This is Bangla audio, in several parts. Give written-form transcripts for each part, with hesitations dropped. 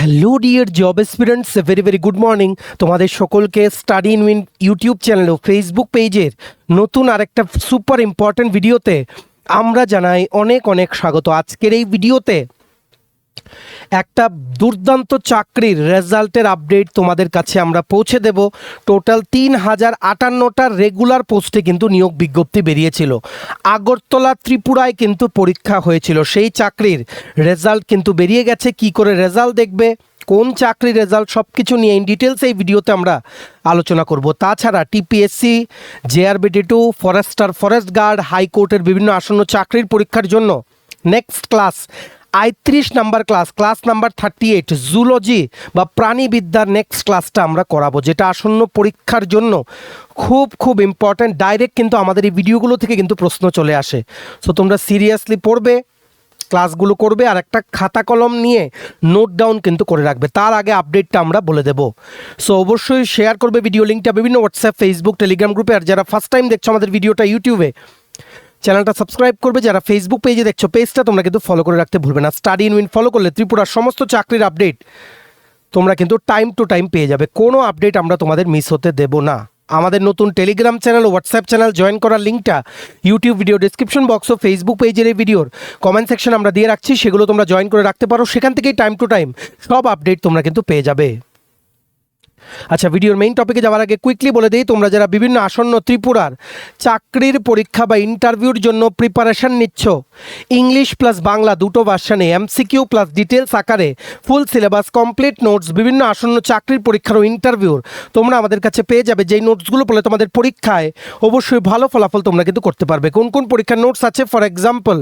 Hello dear job aspirants, very very good morning. তোমাদের সকলকে study in win YouTube channel ও ফেসবুক পেজের নতুন আরেকটা সুপার ইম্পর্ট্যান্ট ভিডিওতে আমরা জানাই অনেক অনেক স্বাগত। আজকের এই ভিডিওতে একটা দুর্দান্ত চাকরির রেজাল্টের আপডেট তোমাদের কাছে আমরা পৌঁছে দেব। টোটাল 3058টা রেগুলার পোস্টে কিন্তু নিয়োগ বিজ্ঞপ্তি বেরিয়েছিল। আগরতলা ত্রিপুরায় কিন্তু পরীক্ষা হয়েছিল, সেই চাকরির রেজাল্ট কিন্তু বেরিয়ে গেছে। কি করে রেজাল্ট দেখবে, কোন চাকরির রেজাল্ট, সব কিছু নিয়ে ইন ডিটেলস এই ভিডিওতে আমরা আলোচনা করব। তাছাড়া TPSC, JRBT2, Forster, forest guard, হাইকোর্টের বিভিন্ন আসন্ন চাকরির পরীক্ষার জন্য next class ৩৫ number class number 38 zoology বা প্রাণীবিদ্যার নেক্সট ক্লাসটা আমরা করাবো, যেটা আসন্ন পরীক্ষার জন্য খুব খুব ইম্পর্ট্যান্ট। ডাইরেক্ট কিন্তু আমাদের এই ভিডিওগুলো থেকে কিন্তু প্রশ্ন চলে আসে। সো তোমরা সিরিয়াসলি পড়বে, ক্লাসগুলো করবে, আর একটা খাতা কলম নিয়ে নোট ডাউন কিন্তু করে রাখবে। তার আগে আপডেটটা আমরা বলে দেবো। সো অবশ্যই শেয়ার করবে ভিডিও লিঙ্কটা বিভিন্ন হোয়াটসঅ্যাপ, ফেসবুক, টেলিগ্রাম গ্রুপে। আর যারা ফার্স্ট টাইম দেখছো আমাদের ভিডিওটা ইউটিউবে, চ্যানেলটা সাবস্ক্রাইব করবে। যারা ফেসবুক পেজে দেখছো, পেজটা তোমরা কিন্তু ফলো করে রাখতে ভুলবে না। স্টাডি ইন উইন ফলো করলে ত্রিপুরার সমস্ত চাকরির আপডেট তোমরা কিন্তু টাইম টু টাইম পেয়ে যাবে। কোনো আপডেট আমরা তোমাদের মিস হতে দেব না। আমাদের নতুন টেলিগ্রাম চ্যানেল ও হোয়াটসঅ্যাপ চ্যানেল জয়েন করার লিঙ্কটা ইউটিউব ভিডিও ডিসক্রিপশন বক্স ও ফেসবুক পেজের এই ভিডিওর কমেন্ট সেকশন আমরা দিয়ে রাখছি, সেগুলো তোমরা জয়েন করে রাখতে পারো। সেখান থেকেই টাইম টু টাইম সব আপডেট তোমরা কিন্তু পেয়ে যাবে। আচ্ছা, ভিডিওর মেইন টপিকে যাওয়ার আগে কুইকলি বলে দিই, তোমরা যারা বিভিন্ন আসন্ন ত্রিপুরার চাকরির পরীক্ষা বা ইন্টারভিউর জন্য প্রিপারেশন নিচ্ছ, ইংলিশ প্লাস বাংলা দুটো ভার্সানে MCQ প্লাস ডিটেলস আকারে ফুল সিলেবাস, কমপ্লিট নোটস, বিভিন্ন আসন্ন চাকরির পরীক্ষার ও ইন্টারভিউর তোমরা আমাদের কাছে পেয়ে যাবে। যেই নোটসগুলো পড়লে তোমাদের পরীক্ষায় অবশ্যই ভালো ফলাফল তোমরা কিন্তু করতে পারবে। কোন কোন পরীক্ষার নোটস আছে? For example,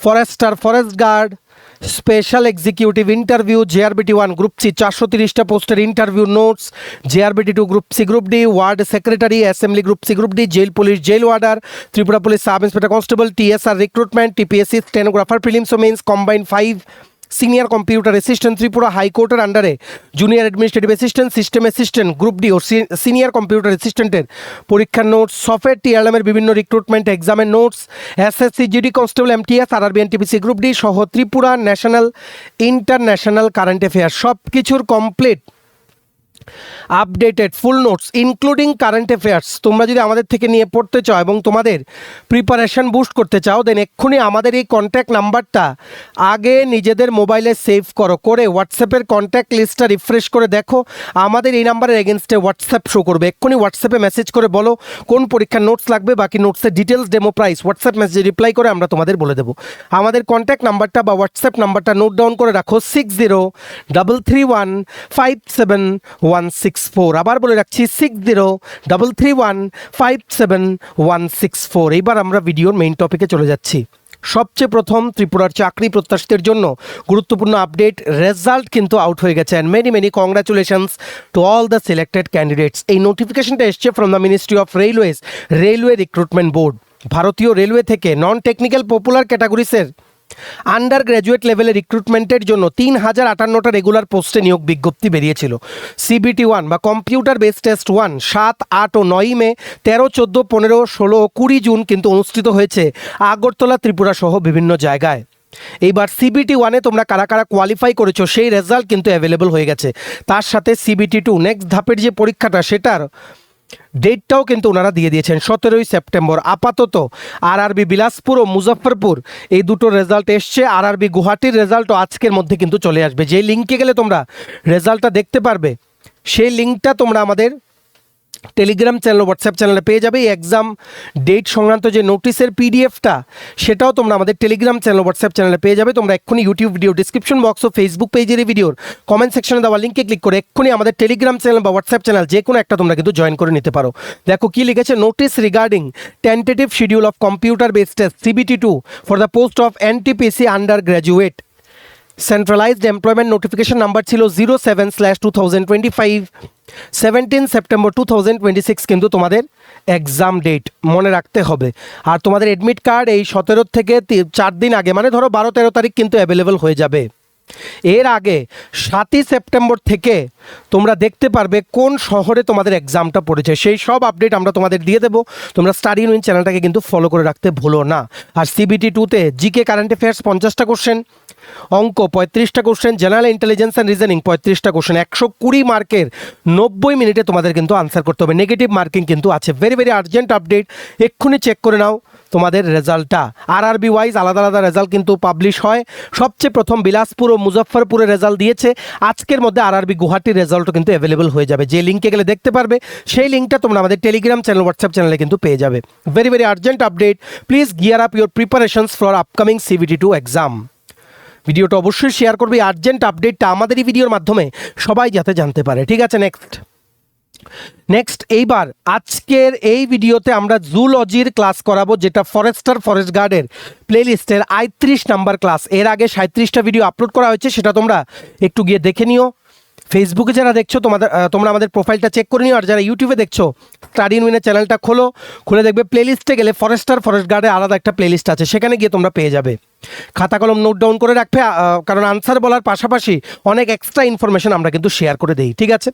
forester, forest guard, special executive interview, JRBT1 group C 430টা পোস্টের interview notes, JRBT2 group C group D, ward secretary, assembly group C group D, jail police, jail warder, Tripura police sub inspector constable, TSR recruitment, TPSC stenographer, prelims ও mains, combined 5, senior computer assistant Tripura হাইকোর্টের আন্ডারে junior administrative assistant, system assistant group D ও সিনিয়র কম্পিউটার অ্যাসিস্ট্যান্টের পরীক্ষার নোটস, সফটওয়্যার TLM-এর বিভিন্ন রিক্রুটমেন্ট এক্সামের notes, SSC GD constable, MTS, RRB, NTPC group D সহ Tripura national international current affair সব কিছুর complete updated full notes including current affairs তোমরা যদি আমাদের থেকে নিয়ে পড়তে চাও এবং তোমাদের প্রিপারেশন বুস্ট করতে চাও, দেন এক্ষুনি আমাদের এই কন্ট্যাক্ট নাম্বারটা আগে নিজেদের মোবাইলে সেভ করো, করে হোয়াটসঅ্যাপের কন্ট্যাক্ট লিস্টটা রিফ্রেশ করে দেখো। আমাদের এই নাম্বারের এগেনস্টে হোয়াটসঅ্যাপ শো করবে। এক্ষুনি হোয়াটসঅ্যাপে মেসেজ করে বলো কোন পরীক্ষার নোটস লাগবে, বাকি নোটসের ডিটেলস, ডেমো প্রাইস হোয়াটসঅ্যাপ মেসেজে রিপ্লাই করে আমরা তোমাদের বলে দেবো। আমাদের কন্ট্যাক্ট নাম্বারটা বা হোয়াটসঅ্যাপ নাম্বারটা নোট ডাউন করে রাখো, 6033157164। আবার বলে রাখছি, 6033157164। এইবার আমরা ভিডিওর মেইন টপিকে চলে যাচ্ছি। সবচেয়ে প্রথম, ত্রিপুরার চাকরি প্রত্যাশীদের জন্য গুরুত্বপূর্ণ আপডেট, রেজাল্ট কিন্তু আউট হয়ে গেছে। And many many congratulations to all the selected candidates. এই নোটিফিকেশনটা এসছে from the ministry of railways, railway recruitment board. ভারতীয় রেলওয়ে থেকে নন টেকনিক্যাল পপুলার ক্যাটাগরিসের আন্ডার গ্র্যাজুয়েট লেভেলে রিক্রুটমেন্টের জন্য 3058টা রেগুলার পোস্টে নিয়োগ বিজ্ঞপ্তি বেরিয়েছিল। CBT1 বা কম্পিউটার বেস টেস্ট 1 7, 8 ও 9 মে, 13, 14, 15, 16 ও 20 জুন কিন্তু অনুষ্ঠিত হয়েছে আগরতলা, ত্রিপুরা সহ বিভিন্ন জায়গায়। এইবার CBT1-এ তোমরা কারা কারা কোয়ালিফাই করেছো সেই রেজাল্ট কিন্তু অ্যাভেলেবল হয়ে গেছে। তার সাথে CBT2 নেক্সট ধাপের যে পরীক্ষাটা, সেটার ডেটটাও কিন্তু ওনারা দিয়ে দিয়েছেন 17 সেপ্টেম্বর। আপাতত RRB বিলাসপুর ও মুজফ্ফরপুর এই দুটো রেজাল্ট এসছে। RRB গুয়াহাটির রেজাল্টও আজকের মধ্যে কিন্তু চলে আসবে। যে লিঙ্কে গেলে তোমরা রেজাল্টটা দেখতে পারবে, সেই লিঙ্কটা তোমরা আমাদের টেলিগ্রাম চ্যানেল, হোয়াটসঅ্যাপ চ্যানেলে পেয়ে যাবে। এই এক্সাম ডেট সংক্রান্ত যে নোটিসের PDFটা, সেটাও তোমরা আমাদের টেলিগ্রাম চ্যানেল, হোয়াটসঅ্যাপ চ্যানেলে পেয়ে যাবে। তোমরা এক্ষুনি ইউটিউব ভিডিও ডিসক্রিপশন বক্স ও ফেসবুক পেজের এই ভিডিওর কমেন্ট সেকশনে দেওয়া লিঙ্কে ক্লিক করে এক্ষুনি আমাদের টেলিগ্রাম চ্যানেল বা হোয়াটসঅ্যাপ চ্যানেল যে কোনো একটা তোমরা কিন্তু জয়েন করে নিতে পারো। দেখো কি লিখেছে, notice regarding tentative schedule of computer based test CBT2 for the post of NTPC under graduate. Centralised employment notification number ছিল 07/2025, 17 সেপ্টেম্বর 2026 কিন্তু তোমাদের এক্সাম ডেট মনে রাখতে হবে। আর তোমাদের অ্যাডমিট কার্ড এই 17 থেকে 4 দিন আগে, মানে ধরো 12-13 তারিখ কিন্তু অ্যাভেলেবেল হয়ে যাবে। এর আগে 7 সেপ্টেম্বর থেকে তোমরা দেখতে পারবে কোন শহরে তোমাদের এক্সামটা পড়েছে। সেই সব আপডেট আমরা তোমাদের দিয়ে দেবো। তোমরা স্টাডি ইন উইন চ্যানেলটাকে কিন্তু ফলো করে রাখতে ভুলো না। আর CBT2-তে জিকে কারেন্ট অ্যাফেয়ার্স 50টা কোশ্চেন, অঙ্ক 35টা question, general intelligence and reasoning 35টা কোশ্চেন, 120 মার্কের 90 মিনিটে তোমাদের কিন্তু আনসার করতে হবে। নেগেটিভ মার্কিং কিন্তু আছে। ভেরি ভেরি আর্জেন্ট আপডেট, এক্ষুনি চেক করে নাও তোমাদের রেজাল্টটা। আরআরবি ওয়াইজ আলাদা আলাদা রেজাল্ট কিন্তু পাবলিশ হয়। সবচেয়ে প্রথম বিলাসপুর ও মুজফ্ফরপুরে রেজাল্ট দিয়েছে। আজকের মধ্যে আরআরবি গুয়াহাটির রেজাল্টও কিন্তু অ্যাভেলেবল হয়ে যাবে। যে লিঙ্কে গেলে দেখতে পারবে, সেই লিঙ্কটা তোমরা আমাদের টেলিগ্রাম চ্যানেল, হোয়াটসঅ্যাপ চ্যানেলে কিন্তু পেয়ে যাবে। Very very urgent update, please gear up your preparations for upcoming CBT2 exam. ভিডিওটা অবশ্যই শেয়ার করবে, আর্জেন্ট আপডেটটা আমাদের এই ভিডিওর মাধ্যমে সবাই যাতে জানতে পারে। ঠিক আছে, নেক্সট এইবার আজকের এই ভিডিওতে আমরা জুলজির ক্লাস করাবো, যেটা ফরেস্ট গার্ডের প্লেলিস্টের 38 নাম্বার ক্লাস। এর আগে 37টা ভিডিও আপলোড করা হয়েছে, সেটা তোমরা একটু গিয়ে দেখে নিও। ফেসবুকে যারা দেখছো তোমরা আমাদের প্রোফাইলটা চেক করে নিও, আর যারা ইউটিউবে দেখছো স্টাডি ইন উইনের চ্যানেলটা খুলে দেখবে প্লেলিস্টে গেলে ফরেস্ট গার্ডের আলাদা একটা প্লেলিস্ট আছে, সেখানে গিয়ে তোমরা পেয়ে যাবে। খাতা কলম নোট ডাউন করে রাখবে, কারণ আনসার বলার পাশাপাশি অনেক এক্সট্রা ইনফরমেশন আমরা কিন্তু শেয়ার করে দিই। ঠিক আছে,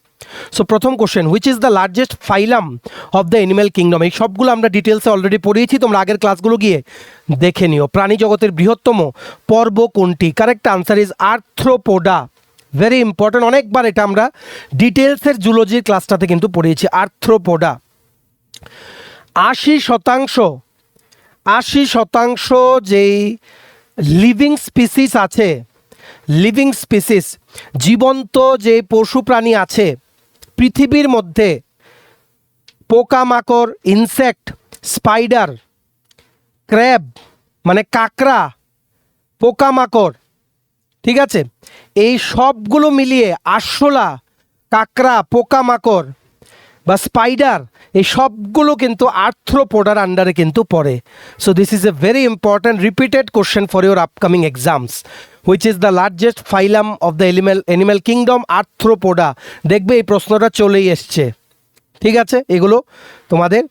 সো প্রথম question, which is the largest phylum of the animal kingdom? এই সবগুলো আমরা ডিটেলসে অলরেডি পড়িয়েছি, তোমরা আগের ক্লাসগুলো গিয়ে দেখে নিও। প্রাণী জগতের বৃহত্তম পর্ব কোনটি? Correct answer is arthropoda. Very important, অনেকবার এটা আমরা ডিটেলসের জুলজির ক্লাসটাতে কিন্তু পড়িয়েছি। আর্থ্রোপোডা 80% যেই লিভিং স্পিসিস আছে, লিভিং স্পিসিস জীবন্ত যে পশু প্রাণী আছে পৃথিবীর মধ্যে, পোকামাকড়, ইনসেক্ট, স্পাইডার, ক্র্যাব মানে কাঁকড়া, পোকামাকড়, ঠিক আছে, এই সবগুলো মিলিয়ে আরশোলা, কাঁকড়া, পোকামাকড় বা স্পাইডার, এই সবগুলো কিন্তু আর্থ্রোপোডার আন্ডারে কিন্তু পড়ে। So this is a very important repeated question for your upcoming exams. Which is the largest phylum of the animal kingdom? Arthropoda. দেখবে এই প্রশ্নটা চলেই এসছে। ঠিক আছে, এগুলো তোমাদের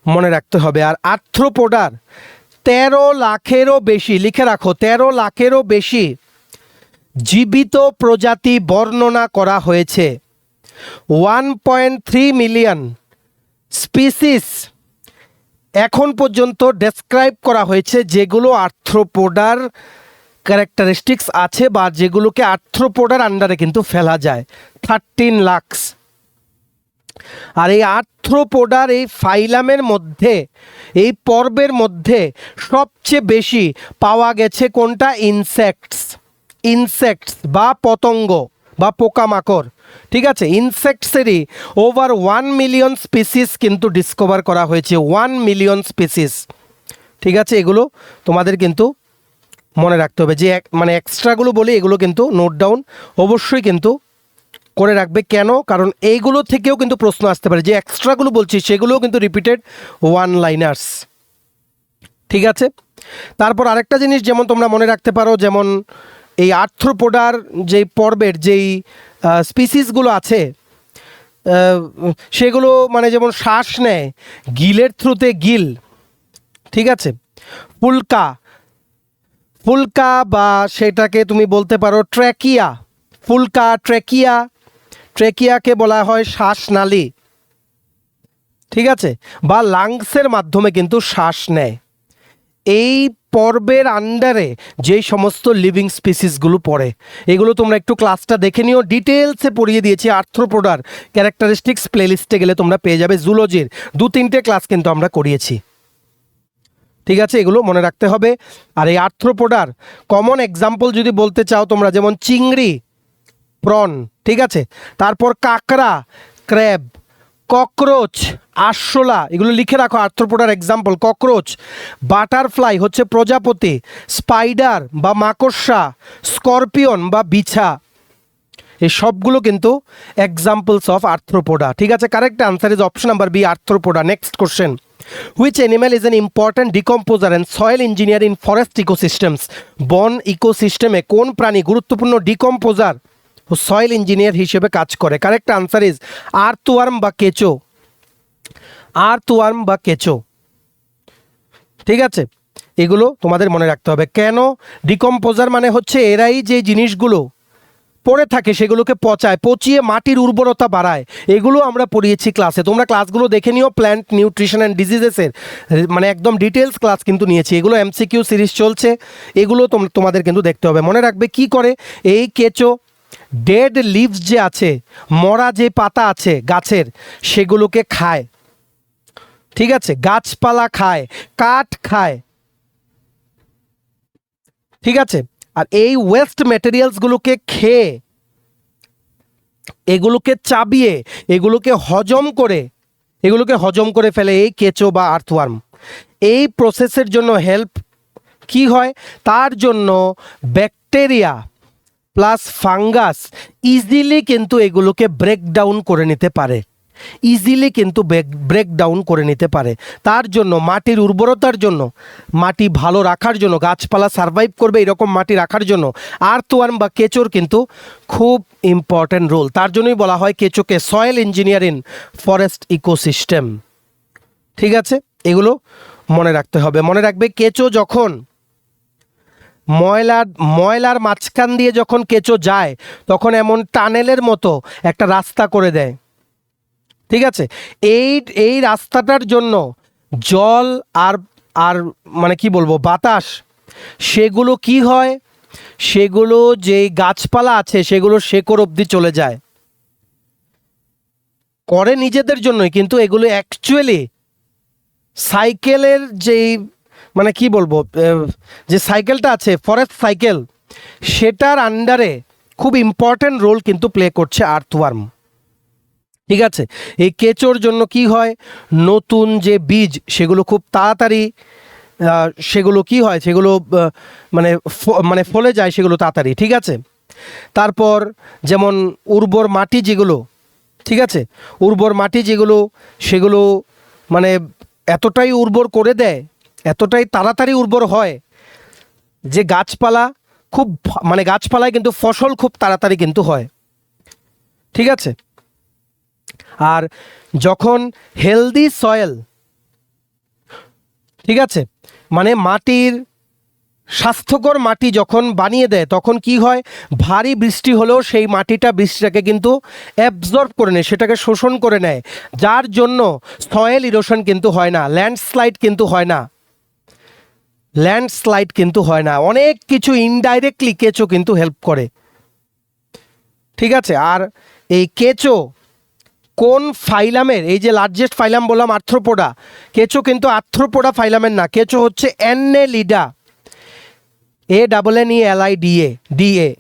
মনে রাখতে হবে। আর আর্থ্রোপোডার 13 লাখেরও বেশি, লিখে রাখো, 13 লাখেরও বেশি জীবিত প্রজাতি বর্ণনা করা হয়েছে। 1.3 মিলিয়ন স্পিসিস এখন পর্যন্ত ডেসক্রাইব করা হয়েছে, যেগুলো আর্থ্রোপোডার ক্যারেক্টারিস্টিক্স আছে বা যেগুলোকে আর্থ্রোপোডার আন্ডারে কিন্তু ফেলা যায়। 13 লাখ। আর এই আর্থ্রোপোডার এই ফাইলামের মধ্যে, এই পর্বের মধ্যে সবচেয়ে বেশি পাওয়া গেছে কোনটা? ইনসেক্টস বা পতঙ্গ বা পোকামাকড়। ঠিক আছে, ইনসেক্টসেরই ওভার 1 মিলিয়ন স্পিসিস কিন্তু ডিসকভার করা হয়েছে। 1 মিলিয়ন স্পিসিস। ঠিক আছে, এগুলো তোমাদের কিন্তু মনে রাখতে হবে। যে মানে এক্সট্রাগুলো বলি, এগুলো কিন্তু নোট ডাউন অবশ্যই কিন্তু করে রাখবে। কেন? কারণ এইগুলো থেকেও কিন্তু প্রশ্ন আসতে পারে। যে এক্সট্রাগুলো বলছি সেগুলোও কিন্তু রিপিটেড ওয়ান লাইনার্স। ঠিক আছে, তারপর আরেকটা জিনিস যেমন তোমরা মনে রাখতে পারো, যেমন এই আর্থ্রোপোডার যেই পর্বের যেই স্পিসিসগুলো আছে সেগুলো মানে যেমন শ্বাস নেয় গিলের থ্রুতে, গিল। ঠিক আছে, ফুলকা বা সেটাকে তুমি বলতে পারো ট্র্যাকিয়া। ফুলকা, ট্র্যাকিয়াকে বলা হয় শ্বাসনালী। ঠিক আছে, বা লাংসের মাধ্যমে কিন্তু শ্বাস নেয়। এই পর্বের আন্ডারে যেই সমস্ত লিভিং স্পিসিসগুলো পড়ে, এগুলো তোমরা একটু ক্লাসটা দেখে নিও, ডিটেলসে পড়িয়ে দিয়েছি। আর্থ্রোপোডার ক্যারেক্টারিস্টিক্স প্লেলিস্টে গেলে তোমরা পেয়ে যাবে। জুলজির 2-3টে ক্লাস কিন্তু আমরা করিয়েছি। ঠিক আছে, এগুলো মনে রাখতে হবে। আর এই আর্থ্রোপোডার কমন এক্সাম্পল যদি বলতে চাও তোমরা, যেমন চিংড়ি, প্রন। ঠিক আছে, তারপর কাঁকড়া, ক্র্যাব, ককরোচ, আরশোলা, এগুলো লিখে রাখো। আর্থ্রোপোডার এক্সাম্পল ককরোচ। বাটারফ্লাই হচ্ছে প্রজাপতি, স্পাইডার বা মাকড়সা, স্করপিয়ন বা বিছা, এই সবগুলো কিন্তু এক্সাম্পলস অফ আর্থ্রোপোডা। ঠিক আছে, correct answer is option number B, arthropoda. Next question, which animal is an important decomposer and soil engineer in forest ecosystems? বন ইকোসিস্টেমে কোন প্রাণী গুরুত্বপূর্ণ ডিকম্পোজার ও সয়েল ইঞ্জিনিয়ার হিসেবে কাজ করে? কারেক্ট আনসার ইজ আর্থওয়ার্ম বা কেঁচো। ঠিক আছে, এগুলো তোমাদের মনে রাখতে হবে। কেন? ডিকম্পোজার মানে হচ্ছে এরাই যে জিনিসগুলো পড়ে থাকে সেগুলোকে পচায়, পচিয়ে মাটির উর্বরতা বাড়ায়। এগুলো আমরা পড়িয়েছি ক্লাসে, তোমরা ক্লাসগুলো দেখে নিও। প্ল্যান্ট নিউট্রিশন অ্যান্ড ডিজিজেসের মানে একদম ডিটেলস ক্লাস কিন্তু নিয়েছি। এগুলো এমসিকিউ সিরিজ চলছে, এগুলো তোমাদের কিন্তু দেখতে হবে। মনে রাখবে কি করে এই কেঁচো ডেড লিভস যে আছে, মরা যে পাতা আছে গাছের, সেগুলোকে খায়। ঠিক আছে, গাছপালা খায়, কাঠ খায়। ঠিক আছে, আর এই ওয়েস্ট ম্যাটেরিয়ালসগুলোকে খেয়ে, এগুলোকে চাবিয়ে, এগুলোকে হজম করে ফেলে এই কেঁচো বা আর্থওয়ার্ম। এই প্রসেসের জন্য হেল্প কি হয়, তার জন্য ব্যাকটেরিয়া প্লাস ফাঙ্গাস ইজিলি কিন্তু এগুলোকে ব্রেকডাউন করে নিতে পারে। তার জন্য মাটির উর্বরতার জন্য, মাটি ভালো রাখার জন্য, গাছপালা সারভাইভ করবে এরকম মাটি রাখার জন্য আর্থওয়ার্ম বা কেঁচোর কিন্তু খুব ইম্পর্ট্যান্ট রোল। তার জন্যই বলা হয় কেঁচোকে soil engineer in forest ecosystem. ঠিক আছে, এগুলো মনে রাখতে হবে। মনে রাখবে কেঁচো যখন ময়লার মাঝখান দিয়ে যখন কেঁচো যায়, তখন এমন টানেলের মতো একটা রাস্তা করে দেয়। ঠিক আছে, এই রাস্তাটার জন্য জল আর মানে কি বলবো, বাতাস, সেগুলো কি হয়, সেগুলো যে গাছপালা আছে সেগুলো শেকড় অবধি চলে যায়, করে নিজেদের জন্যই, কিন্তু এগুলো অ্যাকচুয়ালি সাইকেলের যেই মানে কি বলবো, যে সাইকেলটা আছে ফরেস্ট সাইকেল, সেটার আন্ডারে খুব ইম্পর্ট্যান্ট রোল কিন্তু প্লে করছে আর্থওয়ার্ম। ঠিক আছে, এই কেঁচোর জন্য কি হয়, নতুন যে বীজ সেগুলো খুব তাড়াতাড়ি সেগুলো কি হয়, সেগুলো মানে ফলে যায় সেগুলো তাড়াতাড়ি। ঠিক আছে, তারপর যেমন উর্বর মাটি যেগুলো, ঠিক আছে, উর্বর মাটি যেগুলো, সেগুলো মানে এতটাই উর্বর করে দেয়, এতটাই তাড়াতাড়ি উর্বর হয় যে গাছপালায় কিন্তু ফসল খুব তাড়াতাড়ি কিন্তু হয়। ঠিক আছে, আর যখন হেলদি সয়েল, ঠিক আছে, মানে মাটির স্বাস্থ্যকর মাটি যখন বানিয়ে দেয়, তখন কি হয়, ভারী বৃষ্টি হলেও সেই বৃষ্টিটাকে কিন্তু অ্যাবজর্ব করে নেয়, সেটাকে শোষণ করে নেয়, যার জন্য সয়েল ইরোশন কিন্তু হয় না, ল্যান্ডস্লাইড কিন্তু হয় না। অনেক কিছু ইনডাইরেক্টলি কেঁচো কিন্তু হেল্প করে। ঠিক আছে, আর এই কেঁচো কোন ফাইলামের, এই যে লার্জেস্ট ফাইলাম বললাম আর্থ্রোপোডা, কেঁচো কিন্তু আর্থ্রোপোডা ফাইলামের না, কেঁচো হচ্ছে অ্যান্নেলিডা, ANNELIDA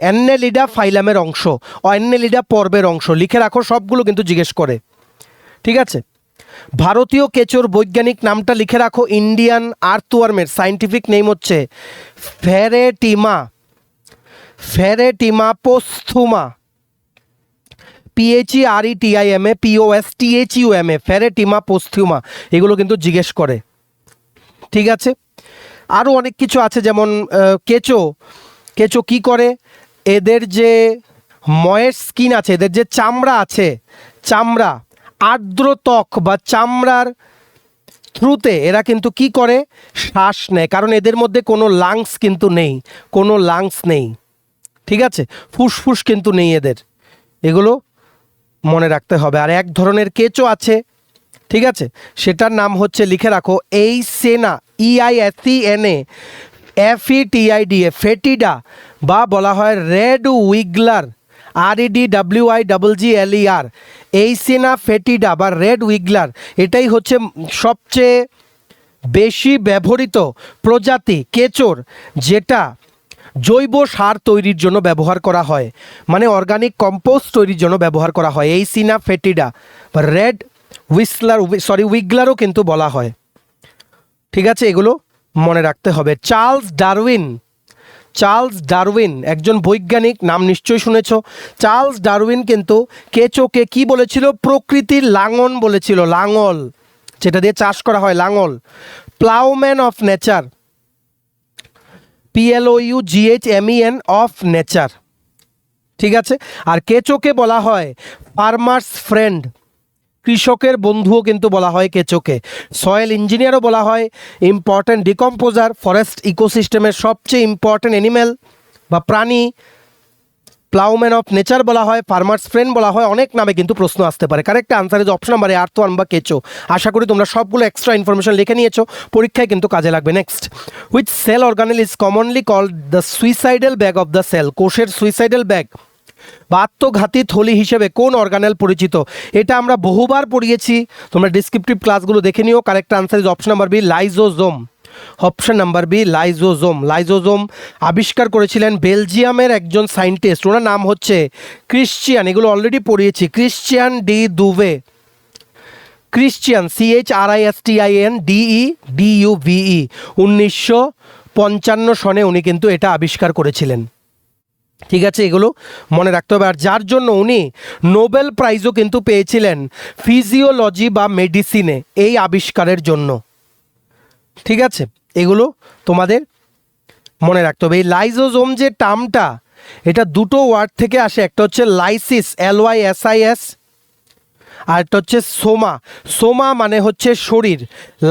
অ্যান্নেলিডা ফাইলামের অংশ, অ্যান্নেলিডা পর্বের অংশ। লিখে রাখো, সবগুলো কিন্তু জিজ্ঞেস করে। ঠিক আছে, ভারতীয় কেঁচোর বৈজ্ঞানিক নামটা লিখে রাখো। ইন্ডিয়ান আর্থওয়ার্মের সায়েন্টিফিক নেম হচ্ছে ফেরেটিমা পোস্থুমা, PHERETIMA ফেরেটিমা পোস্থুমা, এগুলো কিন্তু জিজ্ঞেস করে। ঠিক আছে, আরও অনেক কিছু আছে, যেমন কেঁচো কি করে, এদের যে ময়েস্ট স্কিন আছে, এদের যে চামড়া আছে, আর্দ্র ত্বক বা চামড়ার থ্রুতে এরা কিন্তু কি করে, শ্বাস নেয়, কারণ এদের মধ্যে কোনো লাংস নেই। ঠিক আছে, ফুসফুস কিন্তু নেই এদের, এগুলো মনে রাখতে হবে। আর এক ধরনের কেঁচো আছে, ঠিক আছে, সেটার নাম হচ্ছে, লিখে রাখো, এইসেনা, EISENA FETIDA, ফেটিডা, বা বলা হয় রেড উইগলার, REDWIGGLER, এইসেনা ফেটিডা বা রেড উইগলার। এটাই হচ্ছে সবচেয়ে বেশি ব্যবহৃত প্রজাতি কেঁচোর, যেটা জৈব সার তৈরির জন্য ব্যবহার করা হয়, মানে অর্গানিক কম্পোস্ট তৈরির জন্য ব্যবহার করা হয়। এইসেনা ফেটিডা বা রেড উইগলারও কিন্তু বলা হয়। ঠিক আছে, এগুলো মনে রাখতে হবে। চার্লস ডারউইন একজন বৈজ্ঞানিক, নাম নিশ্চয়ই শুনেছ। চার্লস ডারউইন কিন্তু কেঁচোকে কি বলেছিল, প্রকৃতির লাঙল বলেছিল, লাঙল যেটা দিয়ে চাষ করা হয়, লাঙল, প্লাউম্যান of nature, PLOUGHMEN of nature. ঠিক আছে, আর কেঁচোকে বলা হয় ফার্মার্স ফ্রেন্ড, কৃষকের বন্ধুও কিন্তু বলা হয় কেঁচোকে। সয়েল ইঞ্জিনিয়ারও বলা হয়, ইম্পর্ট্যান্ট ডিকম্পোজার, ফরেস্ট ইকোসিস্টেমের সবচেয়ে ইম্পর্ট্যান্ট অ্যানিম্যাল বা প্রাণী, প্লাউম্যান অফ নেচার বলা হয়, ফার্মার্স ফ্রেন্ড বলা হয়, অনেক নামে কিন্তু প্রশ্ন আসতে পারে। Correct answer is option number A, earthworm বা কেঁচো। আশা করি তোমরা সবগুলো এক্সট্রা ইনফরমেশন লিখে নিয়েছো, পরীক্ষায় কিন্তু কাজে লাগবে। Next, which cell organelle is commonly called the suicidal bag of the cell? কোষের সুইসাইডাল ব্যাগ বা আত্মঘাতী থলি হিসেবে কোন অর্গানেল পরিচিত? এটা আমরা বহুবার পড়িয়েছি, তোমরা ডিসক্রিপটিভ ক্লাসগুলো দেখে নিও। Correct answer is option number B, lysosome. Option number B, lysosome. Lysosome আবিষ্কার করেছিলেন বেলজিয়ামের একজন সায়েন্টিস্ট, ওনার নাম হচ্ছে ক্রিশ্চিয়ান। এগুলো অলরেডি পড়িয়েছি, Christian de Duve. Christian, CHRISTIAN DEDUVE। 1955 সনে উনি কিন্তু এটা আবিষ্কার করেছিলেন। ঠিক আছে, এগুলো মনে রাখতে হবে। আর যার জন্য উনি নোবেল প্রাইজও কিন্তু পেয়েছিলেন ফিজিওলজি বা মেডিসিনে এই আবিষ্কারের জন্য। ঠিক আছে, এগুলো তোমাদের মনে রাখতে হবে। এই লাইজোজোম যে টার্মটা, এটা দুটো ওয়ার্ড থেকে আসে, একটা হচ্ছে লাইসিস, LYSIS, আর একটা হচ্ছে সোমা। সোমা মানে হচ্ছে শরীর,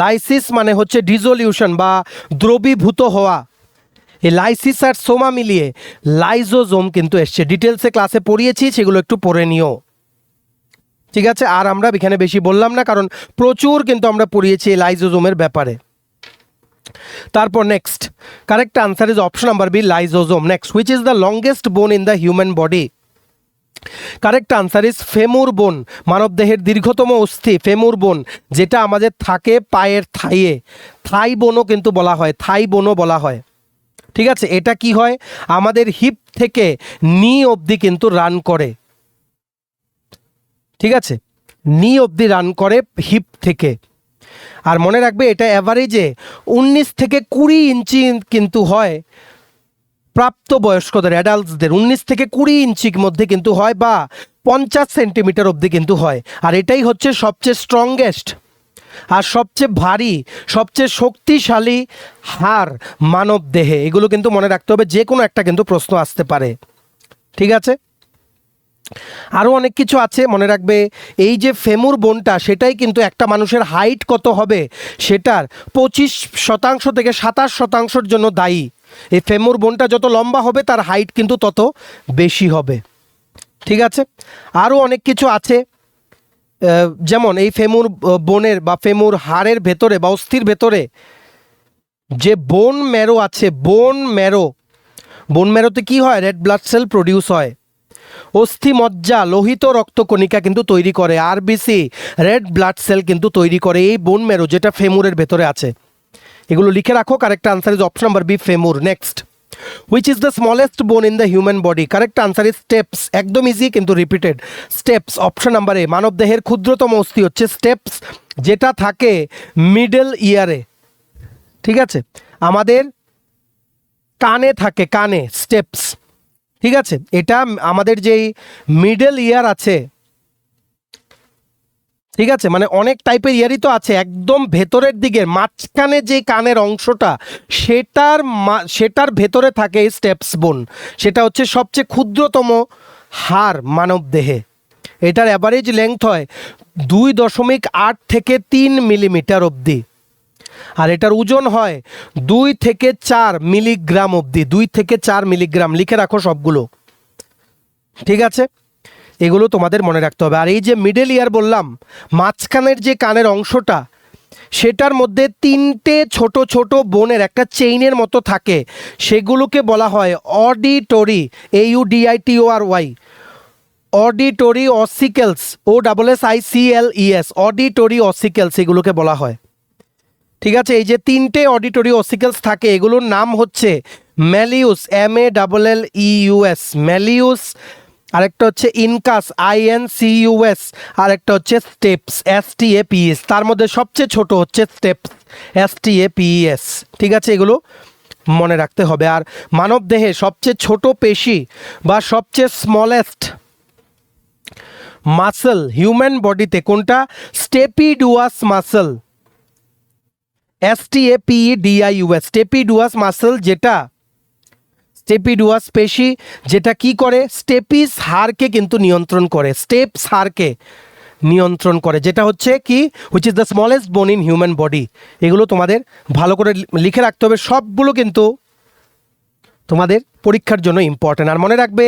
লাইসিস মানে হচ্ছে ডিজলিউশন বা দ্রবীভূত হওয়া। এই লাইসিস আর সোমা মিলিয়ে লাইজোজোম কিন্তু এসছে। ডিটেলসে ক্লাসে পড়িয়েছি, সেগুলো একটু পড়ে নিও। ঠিক আছে, আর আমরা এখানে বেশি বললাম না, কারণ প্রচুর কিন্তু আমরা পড়িয়েছি এই লাইজোজোমের ব্যাপারে। তারপর next, correct answer is option number B, lysosome. Next, which is the longest bone in the human body? Correct answer is femur bone. মানবদেহের দীর্ঘতম অস্থি ফেমুর বোন, যেটা আমাদের থাকে পায়ের থাইয়ে। থাই বোনও কিন্তু বলা হয়, থাই বোনও বলা হয়। ঠিক আছে, এটা কি হয়, আমাদের হিপ থেকে নি অবধি কিন্তু রান করে। ঠিক আছে, নি অবধি রান করে হিপ থেকে। আর মনে রাখবে, এটা অ্যাভারেজে 19 থেকে 20 ইঞ্চি কিন্তু হয় প্রাপ্তবয়স্কদের, অ্যাডাল্টসদের 19 থেকে 20 ইঞ্চির মধ্যে কিন্তু হয়, বা 50 সেন্টিমিটার অবধি কিন্তু হয়। আর এটাই হচ্ছে সবচেয়ে স্ট্রংগেস্ট আর সবচেয়ে ভারী, সবচেয়ে শক্তিশালী হাড় মানব দেহে। এগুলো কিন্তু মনে রাখতে হবে, যে কোনো একটা কিন্তু প্রশ্ন আসতে পারে। ঠিক আছে, আরও অনেক কিছু আছে মনে রাখবে। এই যে ফেমুর বোনটা, সেটাই কিন্তু একটা মানুষের হাইট কত হবে সেটার 25% থেকে 27%-র জন্য দায়ী। এই ফেমুর বোনটা যত লম্বা হবে, তার হাইট কিন্তু তত বেশি হবে। ঠিক আছে, আরও অনেক কিছু আছে, যেমন এই ফেমুর বোনের বা ফেমুর হাড়ের ভেতরে বা অস্থির ভেতরে যে বোন ম্যারো আছে, বোন ম্যারোতে কি হয়, রেড ব্লাড সেল প্রডিউস হয়। অস্থি মজ্জা লোহিত রক্তকণিকা কিন্তু তৈরি করে, RBC রেড ব্লাড সেল কিন্তু তৈরি করে এই বোন ম্যারো, যেটা ফেমুরের ভেতরে আছে। এগুলো লিখে রাখো। Correct answer is option number B, femur. Next, which is the smallest bone in the human body? Correct answer is stapes. একদম ইজি কিন্তু repeated, stapes. Option number A, মানবদেহের ক্ষুদ্রতম অস্থি হচ্ছে স্টেপস, যেটা থাকে মিডল ইয়ারে। ঠিক আছে, আমাদের কানে থাকে, কানে স্টেপস। ঠিক আছে, এটা আমাদের যেই মিডল ইয়ার আছে, ঠিক আছে, মানে অনেক টাইপের ইয়ারই তো আছে, একদম ভেতরের দিকে মাঝখানে যে কানের অংশটা, সেটার ভেতরে থাকে এই স্টেপস বোন। সেটা হচ্ছে সবচেয়ে ক্ষুদ্রতম হাড় মানব দেহে। এটার অ্যাভারেজ লেংথ হয় 2.8 থেকে 3 মিলিমিটার অবধি। আর এটার ওজন হয় 2 থেকে 4 মিলিগ্রাম অবধি। 2 থেকে 4 মিলিগ্রাম লিখে রাখো সবগুলো। ঠিক আছে, এগুলো তোমাদের মনে রাখতে হবে। আর এই যে মিডল ইয়ার বললাম, মাঝখানের যে কানের অংশটা, সেটার মধ্যে 3টে ছোট ছোট বোনের একটা চেইনের মতো থাকে, সেগুলোকে বলা হয় auditory, AUDITORY, auditory ossicles, OSSICLES, auditory ossicles এগুলোকে বলা হয়। ঠিক আছে, এই যে 3টে অডিটরি অসিকেলস থাকে, এগুলোর নাম হচ্ছে ম্যালিউস, MALLEUS, ম্যালিউস। আরেকটা হচ্ছে ইনকাস, INCUS, আরেকটা হচ্ছে স্টেপস, STAPS। তার মধ্যে সবচেয়ে ছোট হচ্ছে স্টেপস, STAPS। ঠিক আছে, এগুলো মনে রাখতে হবে। আর মানব দেহে সবচেয়ে ছোট পেশি বা সবচেয়ে স্মলেস্ট মাসল হিউম্যান বডিতে কোনটা? স্টেপিডুয়াস মাসল, STAPEDIUS, স্টেপিডুয়াস মাসল, যেটা স্টেপিডুয়াস পেশি, যেটা কি করে, স্টেপিস হাড়কে কিন্তু নিয়ন্ত্রণ করে, স্টেপস হাড়কে নিয়ন্ত্রণ করে, যেটা হচ্ছে কি, which is the smallest bone in human body. এগুলো তোমাদের ভালো করে লিখে রাখতে হবে, সবগুলো কিন্তু তোমাদের পরীক্ষার জন্য ইম্পর্টেন্ট। আর মনে রাখবে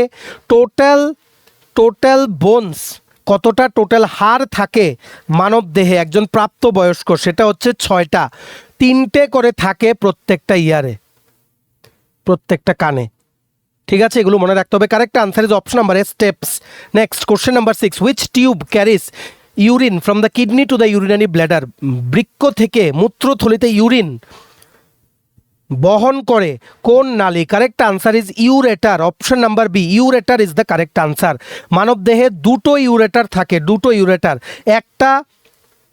টোটাল বোনস, কতটা টোটাল হাড় থাকে মানব দেহে একজন প্রাপ্তবয়স্ক, সেটা হচ্ছে 6টা, 3টে করে থাকে প্রত্যেকটা ইয়ারে, প্রত্যেকটা কানে। ঠিক আছে, এগুলো মনে রাখতে হবে। Correct answer is option number A, stapes. Next question number 6, which tube carries urine from the kidney to the urinary bladder? বৃক্ক থেকে মূত্রথলিতে ইউরিন বহন করে কোন নালী? Correct answer is ureter, option number B, ureter is the correct answer. মানব দেহে দুটো ইউরেটার থাকে, দুটো ইউরেটার,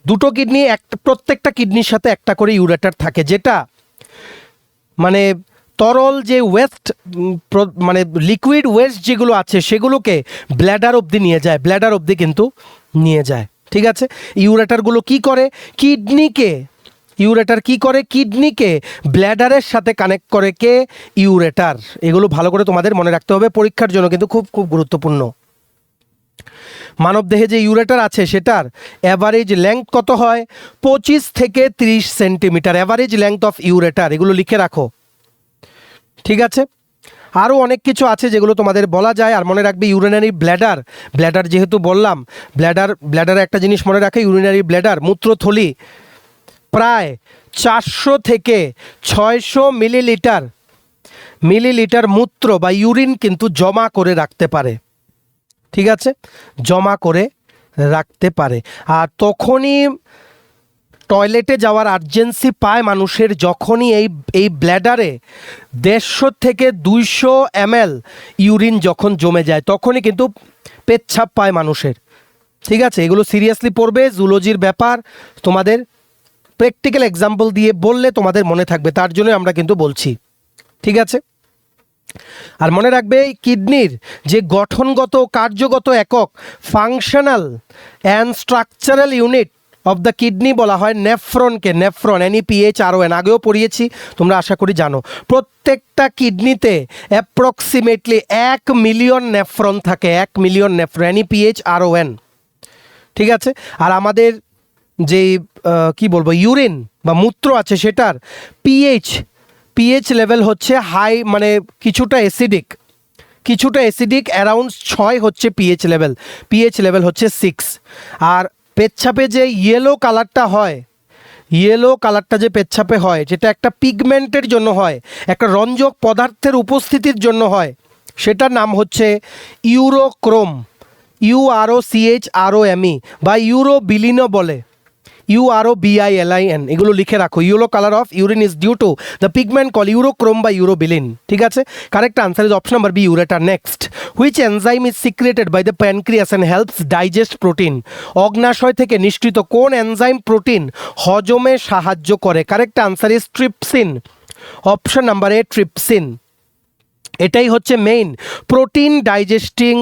দুটো কিডনি, প্রত্যেকটা কিডনির সাথে একটা করে ইউরেটার থাকে, যেটা মানে তরল যে ওয়েস্ট, মানে লিকুইড ওয়েস্ট যেগুলো আছে সেগুলোকে ব্ল্যাডার অবধি নিয়ে যায়, ব্ল্যাডার অবধি কিন্তু নিয়ে যায়। ঠিক আছে, ইউরেটারগুলো কি করে? ইউরেটার কি করে? কিডনিকে ব্ল্যাডারের সাথে কানেক্ট করে কে? ইউরেটার। এগুলো ভালো করে তোমাদের মনে রাখতে হবে, পরীক্ষার জন্য কিন্তু খুব খুব গুরুত্বপূর্ণ। মানব দেহে যে ইউরেটার আছে সেটার অ্যাভারেজ লেংথ কত হয়? 25 থেকে 30 centimetre, average length of ureter. এগুলো লিখে রাখো। ঠিক আছে, আরও অনেক কিছু আছে যেগুলো তোমাদের বলা যায়। আর মনে রাখবে ইউরিনারি ব্ল্যাডার যেহেতু বললাম, ব্ল্যাডারে একটা জিনিস মনে রাখে, ইউরিনারি ব্ল্যাডার, মূত্রথলি প্রায় 400 থেকে 600 মিলিলিটার মূত্র বা ইউরিন কিন্তু জমা করে রাখতে পারে। ঠিক আছে, জমা করে রাখতে পারে। আর তখনই টয়লেটে যাওয়ার আর্জেন্সি পায় মানুষের, যখনই এই ব্ল্যাডারে 150 থেকে 200 ml ইউরিন যখন জমে যায়, তখনই কিন্তু পেচ্ছাপ পায় মানুষের। ঠিক আছে, এগুলো সিরিয়াসলি পড়বে, জুলজির ব্যাপার, তোমাদের প্র্যাকটিক্যাল এক্সাম্পল দিয়ে বললে তোমাদের মনে থাকবে, তার জন্য আমরা কিন্তু বলছি। ঠিক আছে, আর মনে রাখবে কিডনির যে গঠনগত কার্যগত একক, functional and structural unit of the kidney বলা হয় নেফ্রনকে। নেফ্রন, NEPHRON, আগেও পড়িয়েছি, তোমরা আশা করি জানো। প্রত্যেকটা কিডনিতে অ্যাপ্রক্সিমেটলি 1 মিলিয়ন নেফ্রন থাকে, 1 মিলিয়ন নেফ্রন, NEPHRON। ঠিক আছে, আর আমাদের যেই কি বলবো ইউরিন বা মূত্র আছে সেটার পিএইচ লেভেল হচ্ছে হাই, মানে কিছুটা অ্যাসিডিক, অ্যারাউন্ড 6 হচ্ছে পিএইচ লেভেল হচ্ছে 6। আর পেচ্ছাপে যে ইয়েলো কালারটা যে পেচ্ছাপে হয়, যেটা একটা পিগমেন্টের জন্য হয়, একটা রঞ্জক পদার্থের উপস্থিতির জন্য হয়, সেটার নাম হচ্ছে ইউরোক্রোম, UROCHROME, বা ইউরোবিলিনও বলে, UROBILIN। এগুলো লিখে রাখো। Yellow colour of urine is due to the pigment call urochrome বা ইউরোবিলিন। ঠিক আছে, correct answer is option number B, ureter. Next, which enzyme is secreted by the pancreas and helps digest protein? অগ্নাশয় থেকে নিষ্কৃত কোন এনজাইম প্রোটিন হজমে সাহায্য করে? Correct answer is trypsin, option number A, trypsin. এটাই হচ্ছে মেইন প্রোটিন ডাইজেস্টিং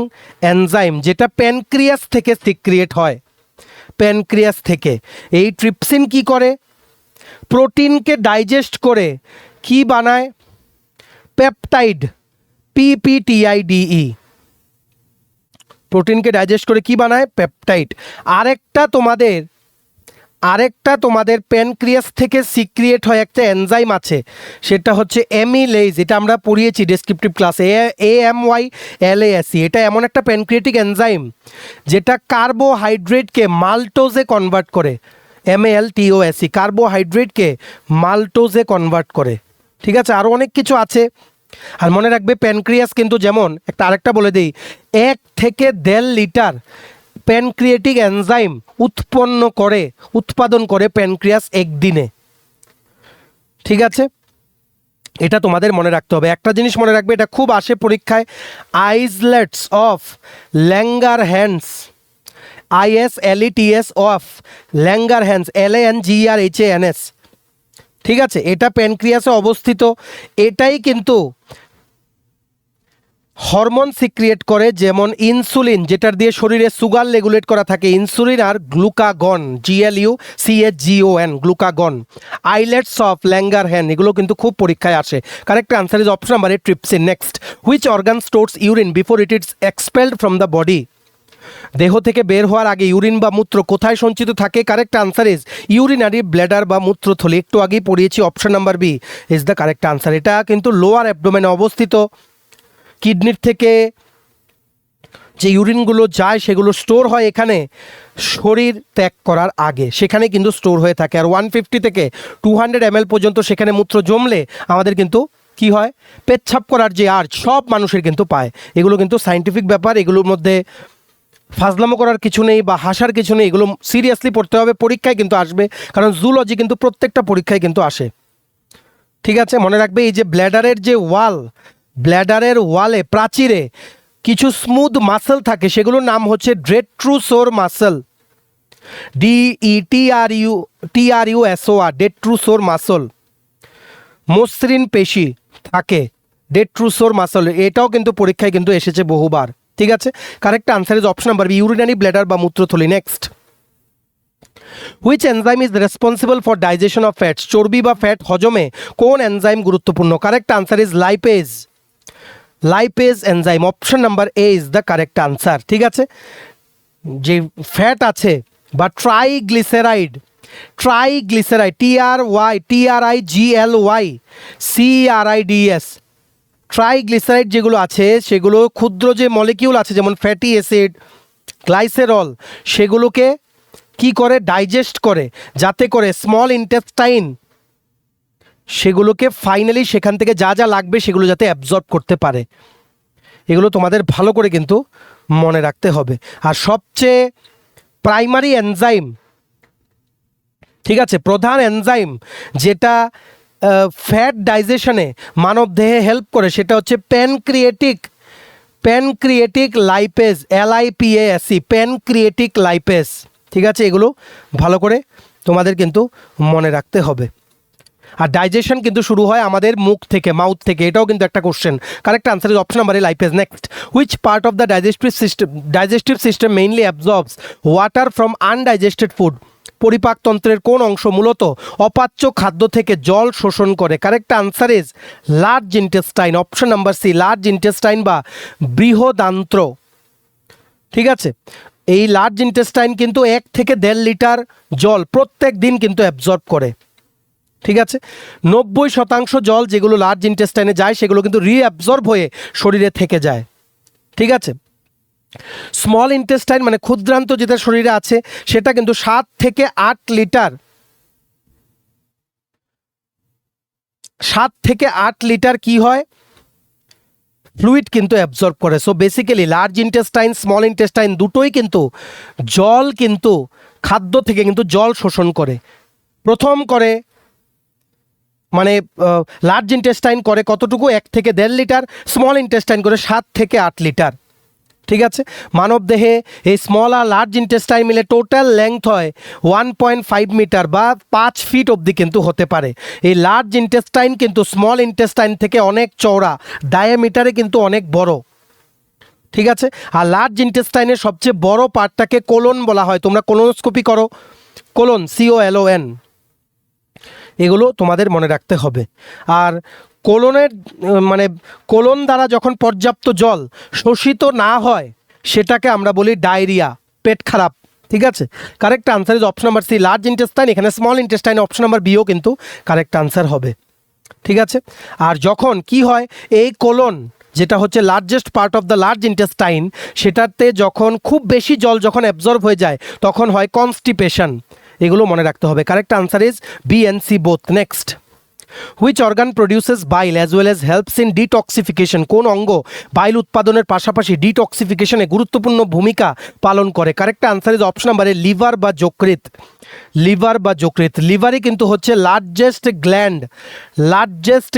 এনজাইম, যেটা প্যানক্রিয়াস থেকে সিক্রিয়েট হয়, প্যানক্রিয়াস থেকে। এই ট্রিপসিন কি করে? প্রোটিনকে ডাইজেস্ট করে কি বানায়? Peptide, PPTIDE। প্রোটিনকে ডাইজেস্ট করে কি বানায়? পেপটাইড। আরেকটা তোমাদের প্যানক্রিয়াস থেকে সিক্রিয়েট হয় একটা এনজাইম আছে, সেটা হচ্ছে অ্যামিলেজ। এটা আমরা পড়িয়েছি ডেসক্রিপটিভ ক্লাসে, AMYLASE। এটা এমন একটা প্যানক্রিয়েটিক এনজাইম যেটা কার্বোহাইড্রেটকে মাল্টোজে কনভার্ট করে, MALTOSE, কার্বোহাইড্রেটকে মাল্টোজে কনভার্ট করে। ঠিক আছে, আরও অনেক কিছু আছে। আর মনে রাখবে প্যানক্রিয়াস কিন্তু, যেমন আরেকটা বলে দিই, 1 থেকে 1.5 লিটার প্যানক্রিয়েটিক এনজাইম উৎপাদন করে প্যানক্রিয়াস একদিনে। ঠিক আছে, এটা তোমাদের মনে রাখতে হবে। একটা জিনিস মনে রাখবে, এটা খুব আসে পরীক্ষায়, islets of Langerhans, ISLETS of Langerhans, LANGERHANS। ঠিক আছে, এটা প্যানক্রিয়াসে অবস্থিত। এটাই কিন্তু হরমোন সিক্রিয়েট করে, যেমন ইনসুলিন, যেটার দিয়ে শরীরে সুগার রেগুলেট করা থাকে, ইনসুলিন, আর glucagon, GLUCHGON, glucagon. Islets of Langerhans, এগুলো কিন্তু খুব পরীক্ষায় আসে। Correct answer is option number A, trypsin. Next, which organ stores urine before it is expelled from the body? দেহ থেকে বের হওয়ার আগে ইউরিন বা মূত্র কোথায় সঞ্চিত থাকে? Correct answer is urinary bladder বা মূত্রথলি। একটু আগেই পড়িয়েছি, option number B is the correct answer. এটা কিন্তু লোয়ার অ্যাবডোমেনে অবস্থিত। কিডনির থেকে যে ইউরিনগুলো যায় সেগুলো স্টোর হয় এখানে শরীর ত্যাগ করার আগে, সেখানে কিন্তু স্টোর হয়ে থাকে। আর 150 থেকে 200 ml পর্যন্ত সেখানে মূত্র জমলে আমাদের কিন্তু কি হয়, পেচ্ছাপ করার যে আর্জ সব মানুষের কিন্তু পায়। এগুলো কিন্তু সায়েন্টিফিক ব্যাপার, এগুলোর মধ্যে ফাজলামো করার কিছু নেই বা হাসার কিছু নেই, এগুলো সিরিয়াসলি পড়তে হবে, পরীক্ষায় কিন্তু আসবে, কারণ জুলজি কিন্তু প্রত্যেকটা পরীক্ষায় কিন্তু আসে। ঠিক আছে, মনে রাখবে এই যে ব্ল্যাডারের যে ওয়াল, ব্ল্যাডারের ওয়ালে প্রাচীরে কিছু স্মুথ মাসেল থাকে, সেগুলোর নাম হচ্ছে ডেট্রুসোর মাসেল, DETRUSOR, ডেট্রুসোর মাসল। মসৃণ পেশি থাকে ডেট্রুসোর মাসল, এটাও কিন্তু পরীক্ষায় কিন্তু এসেছে বহুবার। ঠিক আছে, correct answer is option number B, urinary bladder বা মূত্রথলি। Next, which enzyme is responsible for digestion of fats? চর্বি বা ফ্যাট হজমে কোন এনজাইম গুরুত্বপূর্ণ? Correct answer is lipase, lipase enzyme. Option number A is the correct answer. ঠিক আছে, যে ফ্যাট আছে বা ট্রাইগ্লিসারাইড, TRIGLYCERIDS, ট্রাইগ্লিসারাইড যেগুলো আছে সেগুলো ক্ষুদ্র যে মলিকিউল আছে যেমন ফ্যাটি অ্যাসিড, গ্লাইসেরল, সেগুলোকে কি করে, ডাইজেস্ট করে, যাতে করে স্মল ইন্টেস্টাইন সেগুলোকে ফাইনালি সেখান থেকে যা যা লাগবে সেগুলো যাতে অ্যাবজর্ব করতে পারে। এগুলো তোমাদের ভালো করে কিন্তু মনে রাখতে হবে। আর সবচেয়ে প্রাইমারি এনজাইম, ঠিক আছে, প্রধান এনজাইম যেটা ফ্যাট ডাইজেশনে মানব দেহে হেল্প করে সেটা হচ্ছে pancreatic lipase, LIPASE, pancreatic lipase. ঠিক আছে, এগুলো ভালো করে তোমাদের কিন্তু মনে রাখতে হবে। আর ডাইজেশন কিন্তু শুরু হয় আমাদের মুখ থেকে, মাউথ থেকে, এটাও কিন্তু একটা question. Correct answer is option number A, lipase. Next, which part of the digestive system mainly absorbs water from undigested food? পরিপাকতন্ত্রের কোন অংশ মূলত অপাচ্য খাদ্য থেকে জল শোষণ করে? Correct answer is large intestine, option number C, large intestine বা বৃহদান্ত্র। ঠিক আছে, এই লার্জ ইন্টেস্টাইন কিন্তু 1 থেকে 1.5 লিটার জল প্রত্যেক দিন কিন্তু অ্যাবজর্ব করে। ঠিক আছে, 90% জল যেগুলো লার্জ ইন্টেস্টাইনে যায় সেগুলো কিন্তু রিঅ্যাবজর্ব হয়ে শরীরে থেকে যায়। ঠিক আছে, স্মল ইন্টেস্টাইন মানে ক্ষুদ্রান্ত যেটা শরীরে আছে সেটা কিন্তু 7 থেকে 8 লিটার, 7 থেকে 8 লিটার কি হয়, ফ্লুইড কিন্তু অ্যাবজর্ব করে। So basically large intestine, small intestine দুটোই কিন্তু জল, কিন্তু খাদ্য থেকে কিন্তু জল শোষণ করে। প্রথম করে মানে লার্জ ইন্টেস্টাইন করে কতটুকু, 1 থেকে 1.5 লিটার, স্মল ইন্টেস্টাইন করে 7 থেকে 8 লিটার। ঠিক আছে, মানব দেহে এই স্মল আর লার্জ ইন্টেস্টাইন মিলে টোটাল লেংথ হয় 1.5 মিটার বা 5 ফিট অবধি কিন্তু হতে পারে। এই লার্জ ইন্টেস্টাইন কিন্তু স্মল ইন্টেস্টাইন থেকে অনেক চওড়া, ডায়ামিটারে কিন্তু অনেক বড়। ঠিক আছে, আর লার্জ ইন্টেস্টাইনের সবচেয়ে বড় পার্টটাকে কোলন বলা হয়। তোমরা কোলোনোস্কোপি করো, কোলন, COLON, এগুলো তোমাদের মনে রাখতে হবে। আর কোলনের মানে কোলন দ্বারা যখন পর্যাপ্ত জল শোষিত না হয় সেটাকে আমরা বলি ডায়রিয়া, পেট খারাপ। ঠিক আছে, correct answer is option number C, large intestine. এখানে স্মল ইন্টেস্টাইন, অপশন নাম্বার বিও কিন্তু কারেক্ট আনসার হবে। ঠিক আছে, আর যখন কি হয়, এই কোলন যেটা হচ্ছে largest part of the large intestine, সেটাতে যখন খুব বেশি জল যখন অ্যাবজর্ব হয়ে যায় তখন হয় কনস্টিপেশন। এগুলো মনে রাখতে হবে। Correct answer is B and C both. Next, which organ produces bile as well as helps in detoxification? কোন অঙ্গ বাইল উৎপাদনের পাশাপাশি ডিটক্সিফিকেশনে গুরুত্বপূর্ণ ভূমিকা পালন করে? Correct answer is option number A, liver বা যকৃৎ, লিভার বা যকৃৎ। লিভারই কিন্তু হচ্ছে largest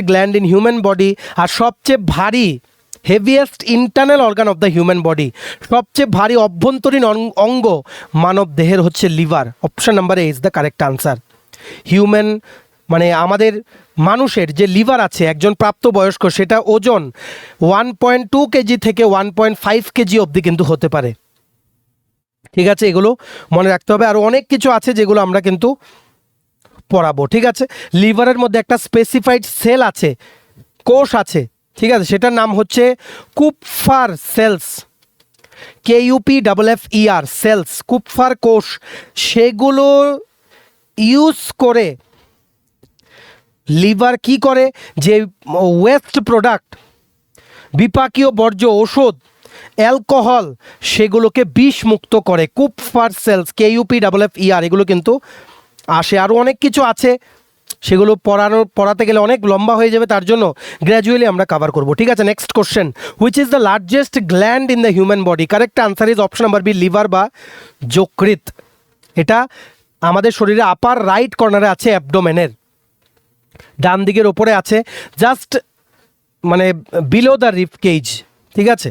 gland in human body, আর সবচেয়ে ভারী, heaviest internal organ of the human body, সবচেয়ে ভারী অভ্যন্তরীণ অঙ্গ মানব দেহের হচ্ছে liver. Option number A is the correct answer. Human মানে আমাদের মানুষের যে লিভার আছে একজন প্রাপ্তবয়স্ক, সেটা ওজন 1.2 কেজি থেকে 1.5 কেজি অবধি কিন্তু হতে পারে। ঠিক আছে, এগুলো মনে রাখতে হবে। আর অনেক কিছু আছে যেগুলো আমরা কিন্তু পড়াবো। ঠিক আছে, লিভারের মধ্যে একটা স্পেসিফাইড সেল আছে, কোষ আছে, ঠিক আছে, সেটার নাম হচ্ছে কুপফার সেলস। KUPFFER সেলস, কুপফার কোষ, সেগুলো ইউজ করে লিভার কি করে, যে ওয়েস্ট প্রোডাক্ট, বিপাকীয় বর্জ্য, ওষুধ, অ্যালকোহল, সেগুলোকে বিষমুক্ত করে। কুপফার সেলস, KUPFFER, এগুলো কিন্তু আসে। আরও অনেক কিছু আছে, সেগুলো পড়াতে গেলে অনেক লম্বা হয়ে যাবে, তার জন্য গ্র্যাজুয়ালি আমরা কভার করব। ঠিক আছে, next question, which is the largest gland in the human body? Correct answer is option number B, liver বা যকৃৎ। এটা আমাদের শরীরে আপার রাইট কর্নারে আছে, অ্যাবডোমেনের ডান দিকের ওপরে আছে, জাস্ট মানে বিলো দ্য রিব কেজ। ঠিক আছে,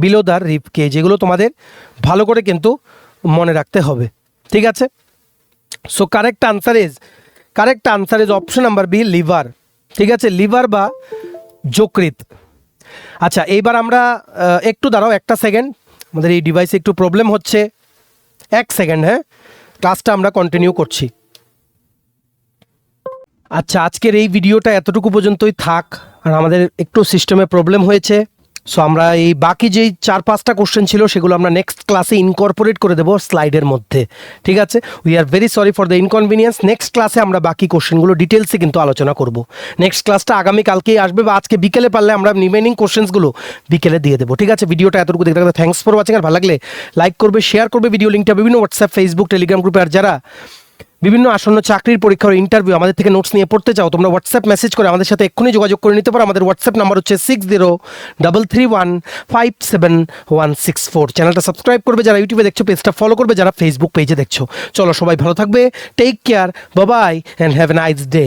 বিলো দ্য রিব কেজ, এগুলো তোমাদের ভালো করে কিন্তু মনে রাখতে হবে। ঠিক আছে, so correct answer is option number B, liver. ঠিক আছে, লিভার বা যকৃৎ। আচ্ছা, এইবার আমরা একটু দাঁড়াও, একটা সেকেন্ড, আমাদের এই ডিভাইসে একটু প্রবলেম হচ্ছে, এক সেকেন্ড। হ্যাঁ, ক্লাসটা আমরা কন্টিনিউ করছি। আচ্ছা, আজকের এই ভিডিওটা এতটুকু পর্যন্তই থাক, আর আমাদের একটু সিস্টেমে প্রবলেম হয়েছে, সো আমরা এই বাকি যেই 4-5টা কোশ্চেন ছিল সেগুলো আমরা নেক্সট ক্লাসে ইনকর্পোরেট করে দেবো স্লাইডের মধ্যে। ঠিক আছে, we are very sorry for the inconvenience. Next ক্লাসে আমরা বাকি কোশ্চেনগুলো ডিটেলসে কিন্তু আলোচনা করব। নেক্সট ক্লাসটা আগামীকালকেই আসবে, বা আজকে বিকেলে পারলে আমরা রিমেনিং কোশ্চেন্সগুলো বিকেলে দিয়ে দেবো। ঠিক আছে, ভিডিওটা এতটুকু দেখতে থাকলে থ্যাঙ্কস ফর ওয়াচিং। আর ভালো লাগলে লাইক করবে, শেয়ার করবে ভিডিও লিঙ্কটা বিভিন্ন হোয়াটসঅ্যাপ, ফেসবুক, টেলিগ্রাম গ্রুপে। আর যারা বিভিন্ন আসন্ন চাকরির পরীক্ষার ইন্টারভিউ আমাদের থেকে নোটস নিয়ে পড়তে চাও, তোমরা হোয়াটসঅ্যাপ মেসেজ করে আমাদের সাথে এক্ষুনি যোগাযোগ করে নিতে পারো। আমাদের হোয়াটসঅ্যাপ নাম্বার হচ্ছে 6033157164। চ্যানেলটা সাবস্ক্রাইব করবে যারা ইউটিউবে দেখছো, পেজটা ফলো করবে যারা ফেসবুক পেজে দেখছো। চলো, সবাই ভালো থাকবে, take care, bye bye and have a nice day.